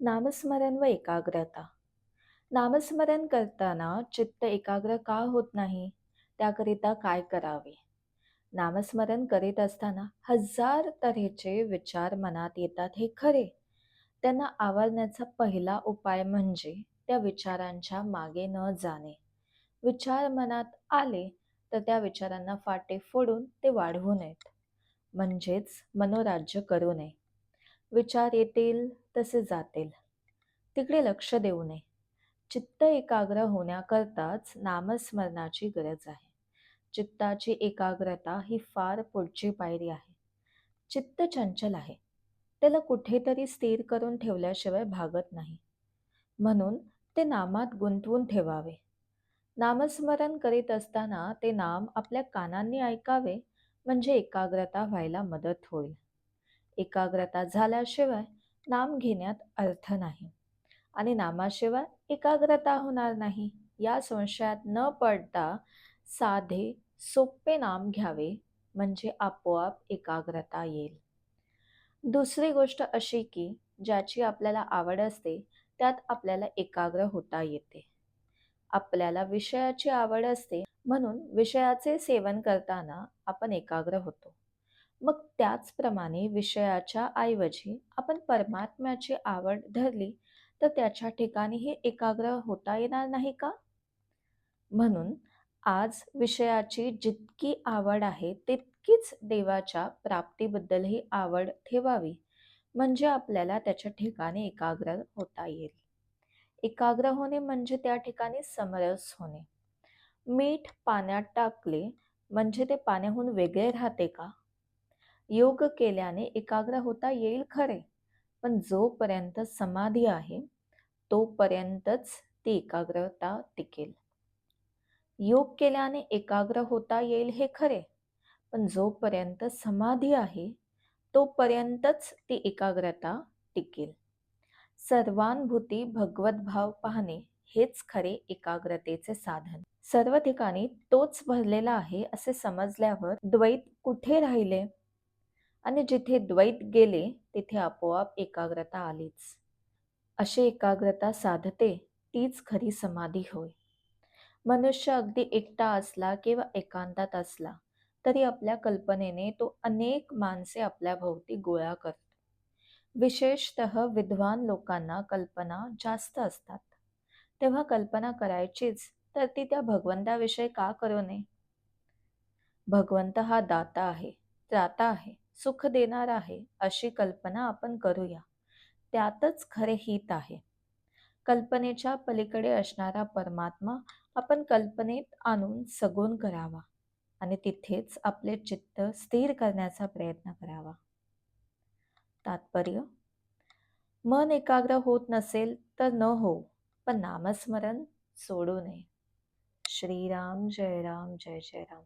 नामस्मरण व एकाग्रता. नामस्मरण करताना चित्त एकाग्र का होत नाही? त्याकरिता काय करावे? नामस्मरण करीत असताना हजार तऱ्हेचे विचार मनात येतात हे खरे. त्यांना आवरण्याचा पहिला उपाय म्हणजे त्या विचारांच्या मागे न जाणे. विचार मनात आले तर त्या विचारांना फाटे फोडून ते वाढवू नयेत. म्हणजेच मनोराज्य करू नये. विचार येतील तसे जातील, तिकडे लक्ष देऊ नये. चित्त एकाग्र होण्याकरताच नामस्मरणाची गरज आहे. चित्ताची एकाग्रता ही फार पुढची पायरी आहे. चित्त चंचल आहे, त्याला कुठेतरी स्थिर करून ठेवल्याशिवाय भागत नाही. म्हणून ते नामात गुंतवून ठेवावे. नामस्मरण करीत असताना ते नाम आपल्या कानांनी ऐकावे, म्हणजे एकाग्रता व्हायला मदत होईल. एकाग्रता झाल्याशिवाय नाम घेण्यात अर्थ नाही आणि नामाशिवाय एकाग्रता होणार नाही. या संशयात न पडता साधे सोपे नाम घ्यावे, म्हणजे आपोआप एकाग्रता येईल. दुसरी गोष्ट अशी की ज्याची आपल्याला आवड असते त्यात आपल्याला एकाग्र होता येते. आपल्याला विषयाची आवड असते म्हणून विषयाचे सेवन करताना आपण एकाग्र होतो. मग त्याचप्रमाणे विषयाच्या ऐवजी आपण परमात्म्याची आवड धरली तर त्याच्या ठिकाणीही एकाग्र होता येणार नाही का? म्हणून आज विषयाची जितकी आवड आहे तितकीच देवाच्या प्राप्तीबद्दलही आवड ठेवावी, म्हणजे आपल्याला त्याच्या ठिकाणी एकाग्र होता येईल. एकाग्र होणे म्हणजे त्या ठिकाणी समरस होणे. मीठ पाण्यात टाकले म्हणजे ते पाण्याहून वेगळे राहते का? योग केल्याने एकाग्र होता येईल खरे, पण जोपर्यंत समाधी आहे तोपर्यंतच ती एकाग्रता टिकेल. योग केल्याने एकाग्र होता येईल हे खरे, पण जोपर्यंत समाधी आहे तोपर्यंतच ती एकाग्रता टिकेल. सर्वानुभूती भगवत भाव पाहणे हेच खरे एकाग्रतेचे साधन. सर्व ठिकाणी तोच भरलेला आहे असे समजल्यावर द्वैत कुठे राहिले? आणि जिथे द्वैत गेले तिथे आपोआप एकाग्रता आलीच. अशी एकाग्रता साधते तीच खरी समाधी होय. मनुष्य अगदी एकटा असला किंवा एकांतात असला तरी आपल्या कल्पनेने तो अनेक माणसे आपल्या भोवती गोळा करतो. विशेषतः विद्वान लोकांना कल्पना जास्त असतात. तेव्हा कल्पना करायचीच तर ती त्या भगवंताविषयी का करू नये? भगवंत हा दाता आहे, त्राता आहे, सुख देणारा आहे अशी कल्पना आपण करूया. त्यातच खरे हित आहे. कल्पनेच्या पलीकडे असणारा परमात्मा आपण कल्पनेत आणून सगुण करावा आणि तिथेच आपले चित्त स्थिर करण्याचा प्रयत्न करावा. तात्पर्य: मन एकाग्र होत नसेल तर न हो, पण नामस्मरण सोडू नये. श्रीराम जय राम जय जय राम.